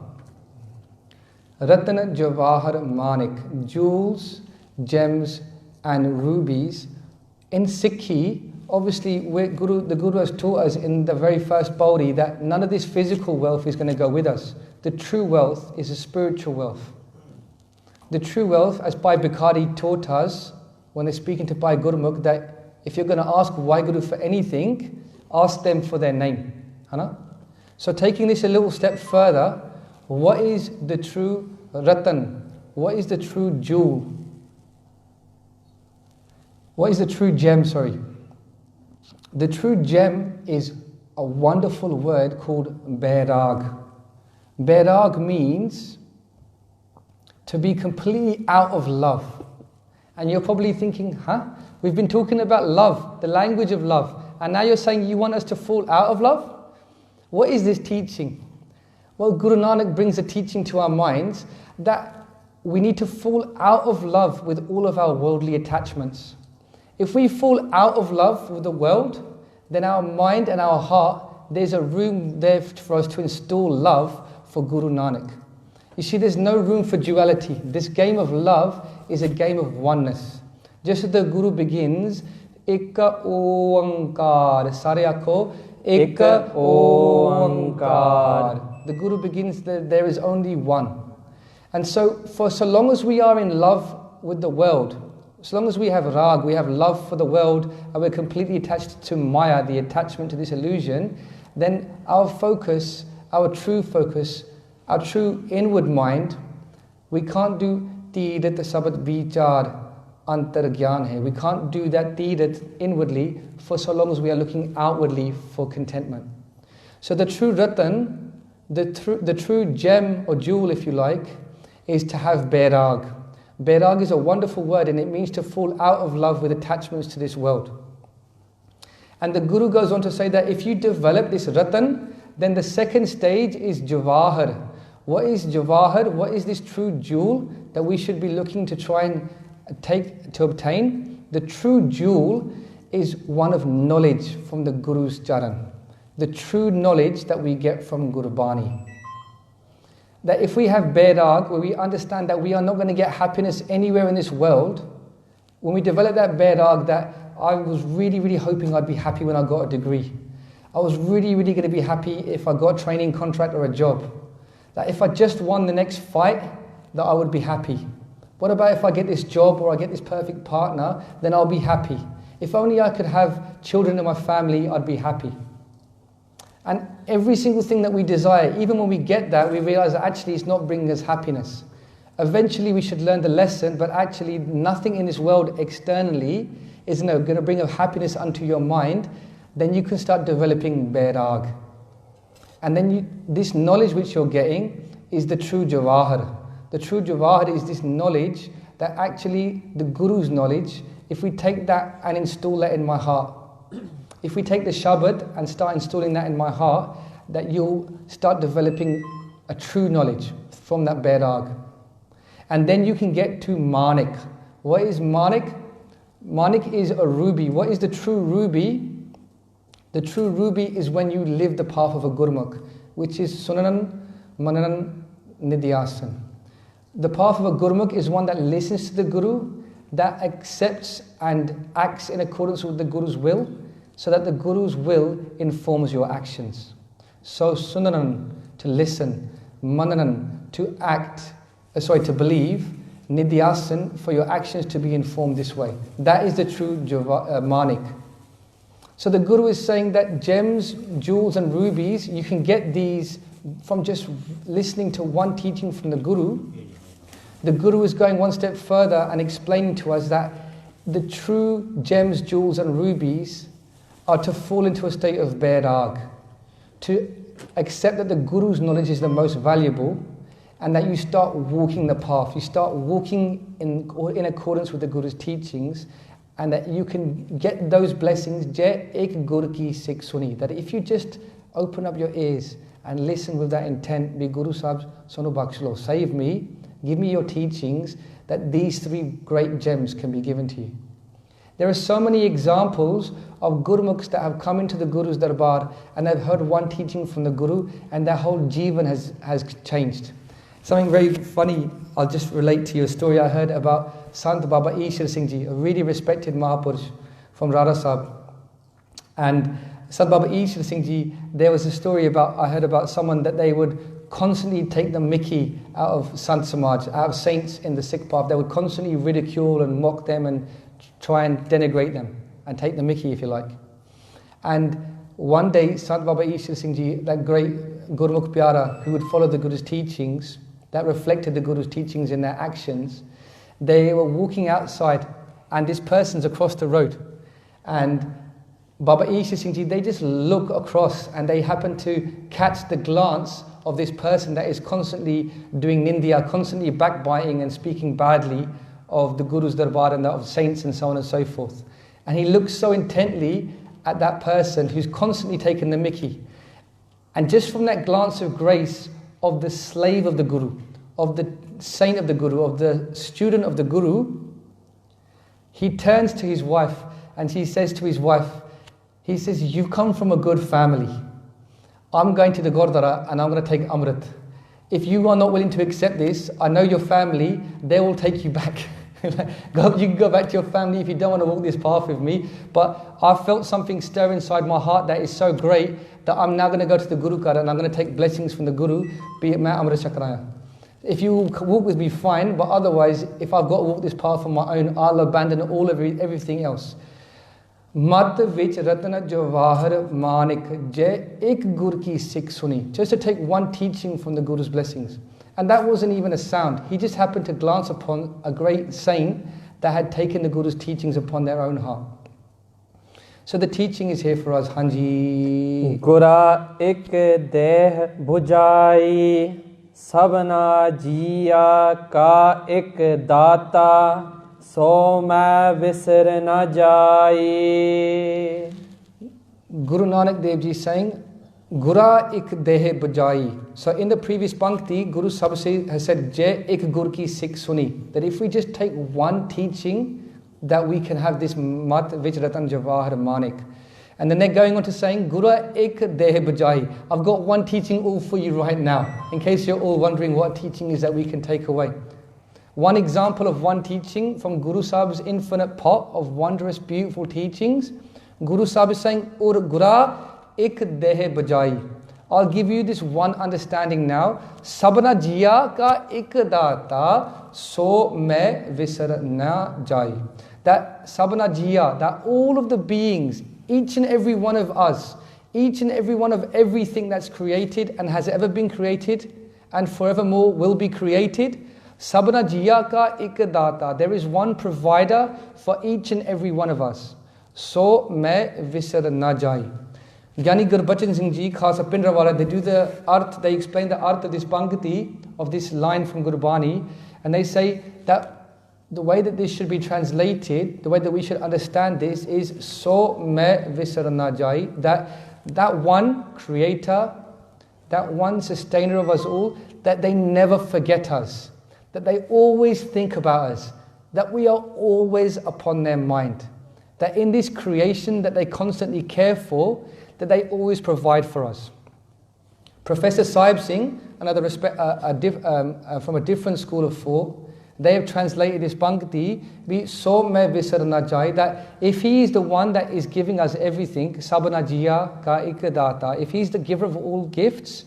Ratana Jawahar Manik, jewels, gems and rubies. In Sikhi, obviously the Guru has taught us in the very first Baudi that none of this physical wealth is going to go with us. The true wealth is a spiritual wealth. The true wealth, as Bhai Bhikhari taught us when they're speaking to Bhai Gurmukh, that if you're going to ask Waheguru for anything, ask them for their name. So taking this a little step further, what is the true ratan? What is the true jewel? What is the true gem, sorry? The true gem is a wonderful word called Bairag. Bairag means to be completely out of love. And you're probably thinking, we've been talking about love, the language of love, and now you're saying you want us to fall out of love? What is this teaching? Well, Guru Nanak brings a teaching to our minds that we need to fall out of love with all of our worldly attachments. If we fall out of love with the world, then our mind and our heart, there's a room there for us to install love for Guru Nanak. You see, there's no room for duality. This game of love is a game of oneness. Just as the Guru begins, Ekka Oankar, Sare Akho, Ekka Oankar. The Guru begins that there is only one. And so, for so long as we are in love with the world, so long as we have rag, we have love for the world, and we're completely attached to Maya, the attachment to this illusion, then our focus, our true inward mind, we can't do Tirat Sabat Vichar Antar Gyan hai. We can't do that Tirat inwardly for so long as we are looking outwardly for contentment. So the true ratan, the true gem or jewel, if you like, is to have Bairag. Bairag is a wonderful word and it means to fall out of love with attachments to this world. And the Guru goes on to say that if you develop this ratan, then the second stage is Jawahar. What is Jawahar? What is this true jewel that we should be looking to try and obtain? The true jewel is one of knowledge from the Guru's charan. The true knowledge that we get from Guru Bani. That if we have Bairag, where we understand that we are not going to get happiness anywhere in this world, when we develop that Bairag, that I was really, really hoping I'd be happy when I got a degree. I was really, really going to be happy if I got a training contract or a job. That if I just won the next fight, that I would be happy. What about if I get this job or I get this perfect partner, then I'll be happy. If only I could have children in my family, I'd be happy. And every single thing that we desire, even when we get that, we realize that actually it's not bringing us happiness. Eventually we should learn the lesson, but actually nothing in this world externally is going to bring a happiness unto your mind. Then you can start developing Bairag. And then this knowledge which you're getting is the true Jawahar. The true Jawahar is this knowledge that actually the Guru's knowledge, if we take that and install that in my heart, if we take the Shabad and start installing that in my heart, that you'll start developing a true knowledge from that Bairag. And then you can get to Manik. What is Manik? Manik is a ruby. What is the true ruby? The true ruby is when you live the path of a Gurmukh, which is Sunanan, Mananan, Nidhyasan. The path of a Gurmukh is one that listens to the Guru, that accepts and acts in accordance with the Guru's will, so that the Guru's will informs your actions. So Sunanan, to listen, Mananan, to act, to believe, Nidhyasan, for your actions to be informed this way. That is the true Manik. So the Guru is saying that gems, jewels and rubies, you can get these from just listening to one teaching from the Guru. The Guru is going one step further and explaining to us that the true gems, jewels and rubies are to fall into a state of Bairag. to accept that the Guru's knowledge is the most valuable, and that you start walking the path. You start walking in accordance with the Guru's teachings, and that you can get those blessings. Jai ek gur ki sikh suni. That if you just open up your ears and listen with that intent, be Guru Sahib Sonu Bakshlo, save me, give me your teachings, that these three great gems can be given to you. There are so many examples of Gurmukhs that have come into the Guru's Darbar and they've heard one teaching from the Guru and their whole Jivan has changed. Something very funny, I'll just relate to you a story I heard about Sant Baba Ishwar Singh Ji, a really respected Mahapurush from Rara Sahib. And Sant Baba Ishwar Singh Ji, there was a story I heard about someone that they would constantly take the mickey out of Sant Samaj, out of saints in the Sikh path. They would constantly ridicule and mock them and try and denigrate them and take the mickey, if you like. And one day, Sant Baba Ishwar Singh Ji, that great Gurmukh Pyara who would follow the Guru's teachings, that reflected the Guru's teachings in their actions, they were walking outside and this person's across the road. And Baba Ishwar Singh Ji, they just look across and they happen to catch the glance of this person that is constantly doing nindya, constantly backbiting and speaking badly of the Guru's Darbar and of saints and so on and so forth. And he looks so intently at that person who's constantly taking the mickey. And just from that glance of grace of the slave of the Guru, of the saint of the Guru, of the student of the Guru, he turns to his wife and he says to his wife, he says, "You've come from a good family. I'm going to the Gurdwara and I'm going to take Amrit. If you are not willing to accept this, I know your family, they will take you back. You can go back to your family if you don't want to walk this path with me. But I felt something stir inside my heart that is so great that I'm now going to go to the Guru Kar and I'm going to take blessings from the Guru, be it Main Amrit Chakraya. If you walk with me, fine, but otherwise, if I've got to walk this path on my own, I'll abandon everything else." Mat vich ratna jawahar manik jai ek gur ki sikh suni. Just to take one teaching from the Guru's blessings. And that wasn't even a sound. He just happened to glance upon a great saint that had taken the Guru's teachings upon their own heart. So the teaching is here for us. Hanji. Gura ek deh bujai sabna jiya ka ek data so mai visar na jai. Guru Nanak Dev Ji saying, Gura ik dehe bujai. So in the previous Pankti, Guru Sahib has said, Jai ik gur ki sikh suni. That if we just take one teaching, that we can have this mat vijratan jawahar manik. And then they're going on to saying, Gura ik dehe bujai. I've got one teaching all for you right now, in case you're all wondering what teaching is that we can take away. One example of one teaching from Guru Sahib's infinite pot of wondrous, beautiful teachings. Guru Sahib is saying, Ur Gura ik dehe bajai. I'll give you this one understanding now. Sabna jiya ka ik data so main visar na jai. That sabna jiya, that all of the beings, each and every one of us, each and every one of everything that's created and has ever been created and forevermore will be created, Sabna jiya ka ik data. There is one provider for each and every one of us. So main visar na jai. Gyani Gurbachan Singh Ji, Khasa Pindrawala, they do the arth, they explain the arth of this Pankti, of this line from Guru Bani, and they say that the way that this should be translated, the way that we should understand this is So main visar na jai. That one creator, that one sustainer of us all, that they never forget us. That they always think about us, that we are always upon their mind, that in this creation that they constantly care for, that they always provide for us. Professor Sahib Singh, another from a different school of thought, they have translated this Pankti, be so main visar na jai, that if he is the one that is giving us everything, sabna jiya ka ik data, if he's the giver of all gifts,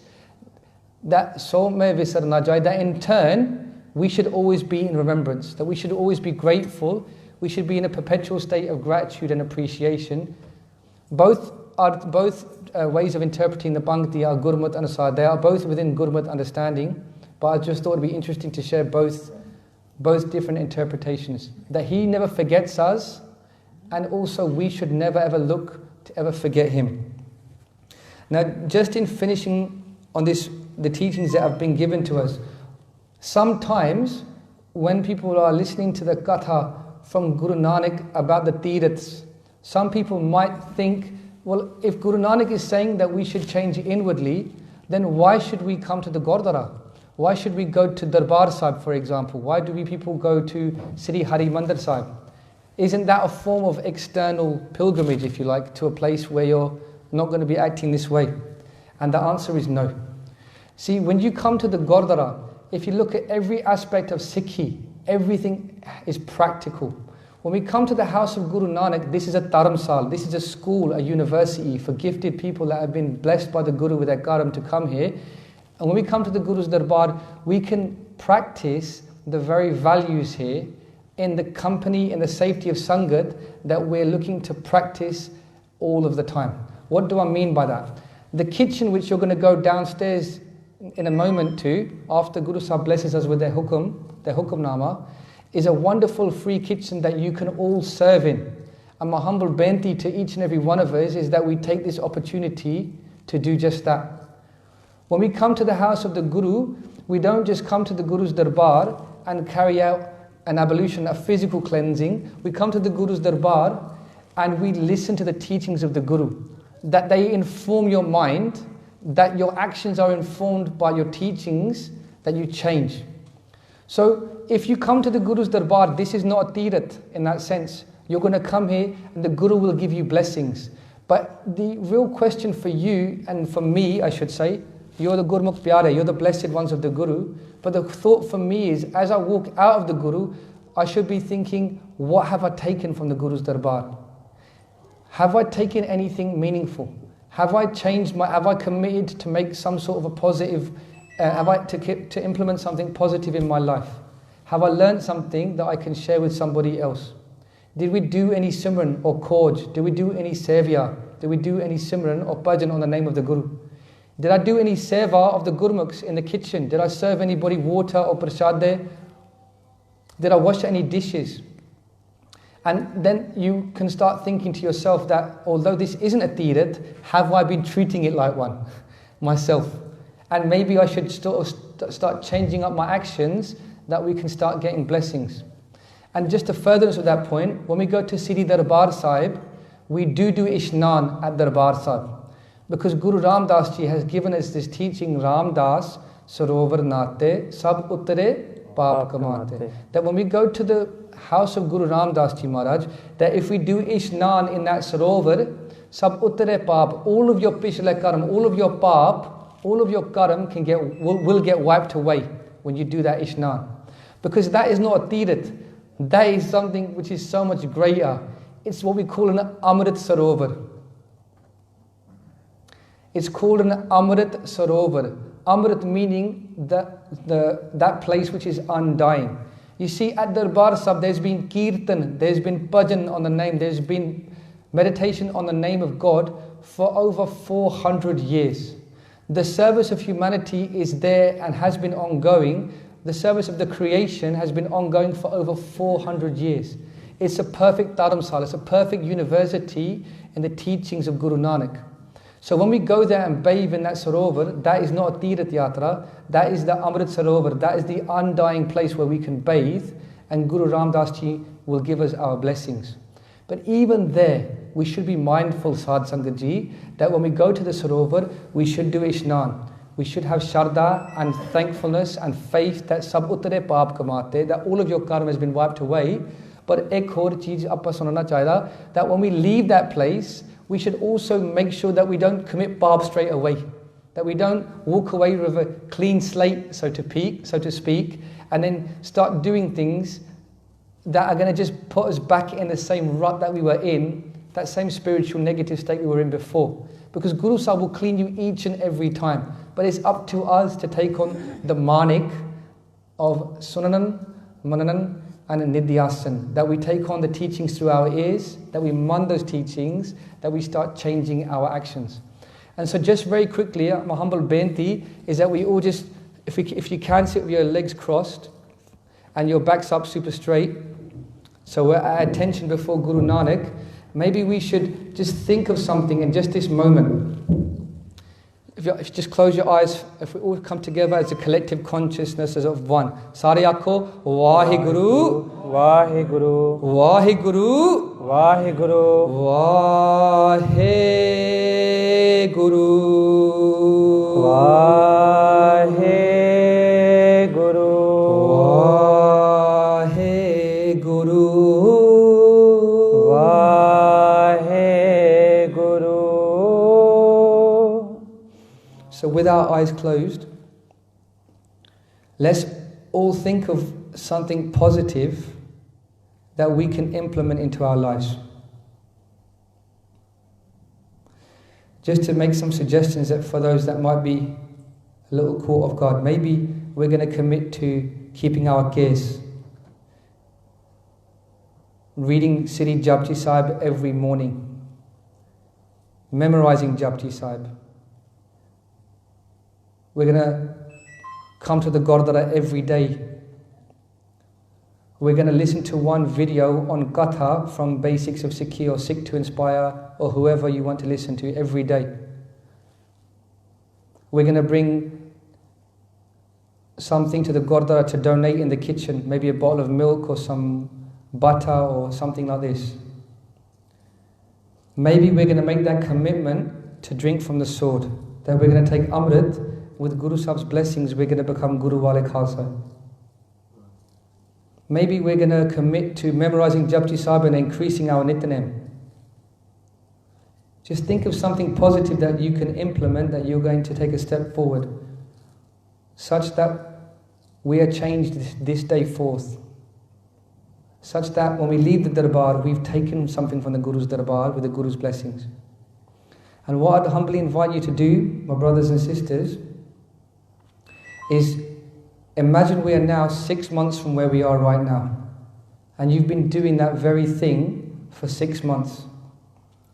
that so main visar na jai, that in turn, we should always be in remembrance, that we should always be grateful, we should be in a perpetual state of gratitude and appreciation. Both ways of interpreting the Pankti are Gurmat and Asad. They are both within Gurmat understanding, but I just thought it would be interesting to share both different interpretations. That he never forgets us, and also we should never ever look to ever forget him. Now, just in finishing on this, the teachings that have been given to us, sometimes when people are listening to the Katha from Guru Nanak about the Tirths, some people might think, well, if Guru Nanak is saying that we should change inwardly, then why should we come to the Gurdwara? Why should we go to Darbar Sahib, for example? Why do we people go to Sri Hari Mandir Sahib? Isn't that a form of external pilgrimage, if you like, to a place where you're not going to be acting this way? And the answer is no. See, when you come to the Gurdwara, if you look at every aspect of Sikhi, everything is practical. When we come to the house of Guru Nanak, this is a dharamsal, this is a school, a university for gifted people that have been blessed by the Guru with their karam to come here. And when we come to the Guru's Darbar, we can practice the very values here in the company and the safety of Sangat that we're looking to practice all of the time. What do I mean by that? The kitchen, which you're going to go downstairs in a moment to, after Guru Sahib blesses us with their hukumnama, is a wonderful free kitchen that you can all serve in. And my humble benti to each and every one of us is that we take this opportunity to do just that. When we come to the house of the Guru, we don't just come to the Guru's Darbar and carry out an ablution, a physical cleansing. We come to the Guru's Darbar and we listen to the teachings of the Guru, that they inform your mind, that your actions are informed by your teachings, that you change. So if you come to the Guru's Darbar, this is not a Tirth in that sense. You're going to come here and the Guru will give you blessings. But the real question for you, and for me I should say, you're the Gurmukh Pyare, you're the blessed ones of the Guru. But the thought for me is, as I walk out of the Guru, I should be thinking, what have I taken from the Guru's Darbar? Have I taken anything meaningful? Have I changed have I committed to make some sort of a positive, to implement something positive in my life? Have I learned something that I can share with somebody else? Did we do any Simran or Koj? Did we do any Sevya? Did we do any Simran or Bhajan on the name of the Guru? Did I do any seva of the Gurmukhs in the kitchen? Did I serve anybody water or prasad? Did I wash any dishes? And then you can start thinking to yourself that although this isn't a Tirth, have I been treating it like one myself? And maybe I should start changing up my actions that we can start getting blessings. And just to furtherance of that point, when we go to Sri Darbar Sahib, we do Ishnan at Darbar Sahib. Because Guru Ramdas Ji has given us this teaching, Ramdas Sarovar Nate Sab Uttare Paap Kamate. That when we go to the house of Guru Ramdas Ji Maharaj, that if we do Ishnan in that Sarovar, Sab Uttare Paap, all of your Pishle Karam, all of your Paap, all of your Karam will get wiped away when you do that Ishnan. Because that is not a Tirth, that is something which is so much greater. It's what we call an Amrit Sarovar. It's called an Amrit Sarovar. Amrit meaning that place which is undying. You see, at Darbar Sahib, there's been Kirtan, there's been Bhajan on the name, there's been meditation on the name of God for over 400 years. The service of humanity is there and has been ongoing. The service of the creation has been ongoing for over 400 years. It's a perfect dharamsala, it's a perfect university in the teachings of Guru Nanak. So when we go there and bathe in that Sarovar, that is not a Tirth Yatra, that is the Amrit Sarovar, that is the undying place where we can bathe, and Guru Ramdas Ji will give us our blessings. But even there, we should be mindful, Sadh Sangat Ji, that when we go to the Sarovar, we should do Ishnan. We should have Shraddha and thankfulness and faith that Sab Uttare Paap Kamate, that all of your karma has been wiped away. But ek aur cheez appa sunana chahida, that when we leave that place, we should also make sure that we don't commit paap straight away. That we don't walk away with a clean slate, so to speak, and then start doing things that are going to just put us back in the same rut that we were in, that same spiritual negative state we were in before. Because Guru Sahib will clean you each and every time. But it's up to us to take on the manik of Sunanan, Mananan, and Nidhyasan, that we take on the teachings through our ears, that we man those teachings, that we start changing our actions. And so just very quickly, my humble benti is that we all just, if you can sit with your legs crossed and your backs up super straight, so we're at attention before Guru Nanak, maybe we should just think of something in just this moment. if you just close your eyes, if we all come together as a collective consciousness as of one. Sare aakho, Vaheguru, Vaheguru, Vaheguru, Vaheguru, Vaheguru, Vaheguru, Vaheguru, Vaheguru. So with our eyes closed, let's all think of something positive that we can implement into our lives. Just to make some suggestions that for those that might be a little caught off guard, maybe we're going to commit to keeping our gaze, reading Siri Japji Sahib every morning, memorizing Japji Sahib. We're going to come to the Gurdwara every day. We're going to listen to one video on Katha from Basics of Sikhi or Sikh to Inspire or whoever you want to listen to every day. We're going to bring something to the Gurdwara to donate in the kitchen, maybe a bottle of milk or some butter or something like this. Maybe we're going to make that commitment to drink from the sword, that we're going to take Amrit. With Guru Sahib's blessings, we're going to become Guru Wale Khalsa. Maybe we're going to commit to memorizing Japji Sahib and increasing our Nityanem. Just think of something positive that you can implement, that you're going to take a step forward, such that we are changed this day forth. Such that when we leave the Darbar, we've taken something from the Guru's Darbar with the Guru's blessings. And what I'd humbly invite you to do, my brothers and sisters, is imagine we are now 6 months from where we are right now, and you've been doing that very thing for 6 months.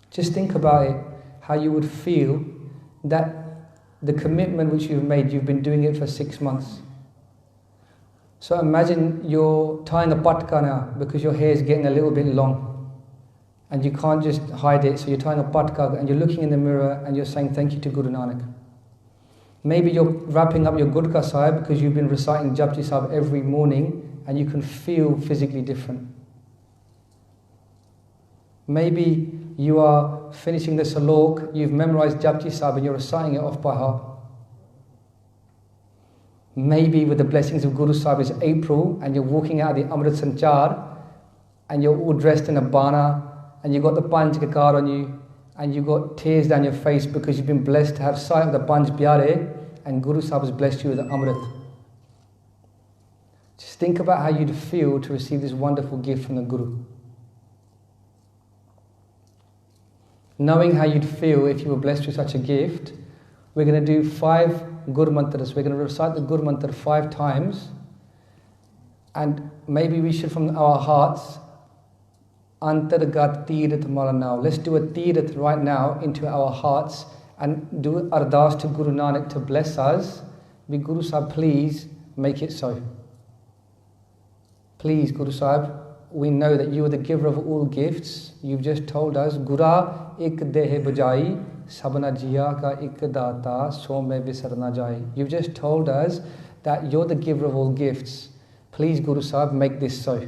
Just think about it, how you would feel that the commitment which you've made, you've been doing it for 6 months. So imagine you're tying a patka now because your hair is getting a little bit long and you can't just hide it, so you're tying a patka and you're looking in the mirror and you're saying thank you to Guru Nanak. Maybe you're wrapping up your Gudka Sahib because you've been reciting Japji Sahib every morning and you can feel physically different. Maybe you are finishing the Salok, you've memorized Japji Sahib and you're reciting it off by heart. Maybe with the blessings of Guru Sahib it's April and you're walking out of the Amrit Sanchar and you're all dressed in a bana and you've got the Panj Kakar on you and you've got tears down your face because you've been blessed to have sight of the Panj Pyare and Guru Sahib has blessed you with the Amrit. Just think about how you'd feel to receive this wonderful gift from the Guru. Knowing how you'd feel if you were blessed with such a gift, we're going to do 5 Gur Mantras. We're going to recite the Gur Mantra 5 times, and maybe we should from our hearts Antargat Teerath Mala now. Let's do a Teerath right now into our hearts and do Ardas to Guru Nanak to bless us. May Guru Sahib please make it so. Please Guru Sahib, we know that you are the giver of all gifts. You've just told us, Gura ik dehe bajai, sabna jiya ka ik data, so mein visarna jai. You've just told us that you're the giver of all gifts. Please Guru Sahib, make this so.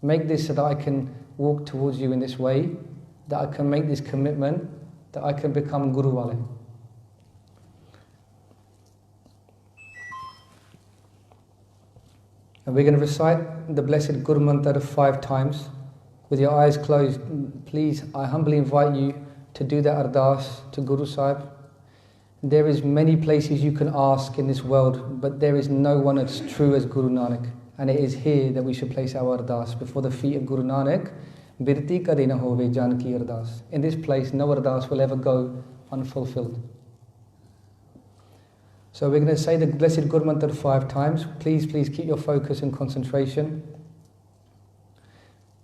Make this so that I can walk towards you in this way, that I can make this commitment, that I can become Guru Wale. And we're going to recite the blessed Guru Mantra 5 times with your eyes closed. Please, I humbly invite you to do that Ardas to Guru Sahib. There is many places you can ask in this world, but there is no one as true as Guru Nanak. And it is here that we should place our Ardas, before the feet of Guru Nanak. Birti kade na hove Janki Ardas. In this place, no Ardas will ever go unfulfilled. So we're going to say the blessed Guru Mantra 5 times. Please keep your focus and concentration.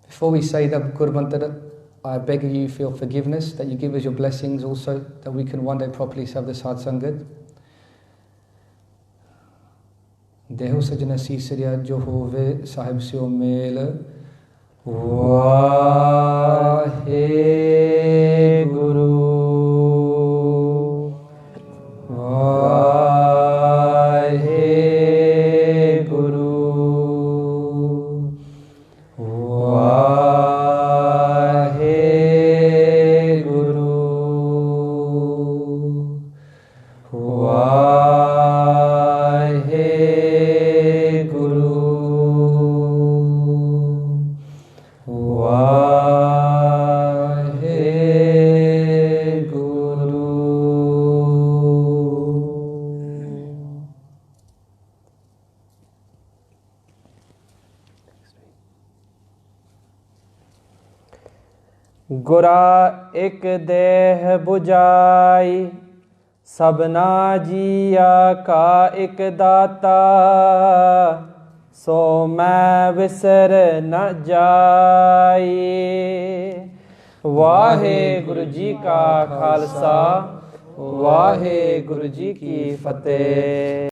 Before we say the Guru Mantra, I beg you for your forgiveness, that you give us your blessings also, that we can one day properly serve the Sadh Sangat. Deho sajna sisriya jo hove Sahib seo mel. Vaheguru. ਗੁਰਾ ਇਕ ਦੇਹ 부ਜਾਈ ਸਭਨਾ ਜੀਆ ਕਾ ਇਕ ਦਾਤਾ ਸੋ ਮੈਂ ਵਿਸਰ ਨ ਜਾਈ। ਵਾਹਿਗੁਰੂ ਜੀ ਕਾ ਖਾਲਸਾ ਵਾਹਿਗੁਰੂ ਜੀ ਕੀ ਫਤਿਹ।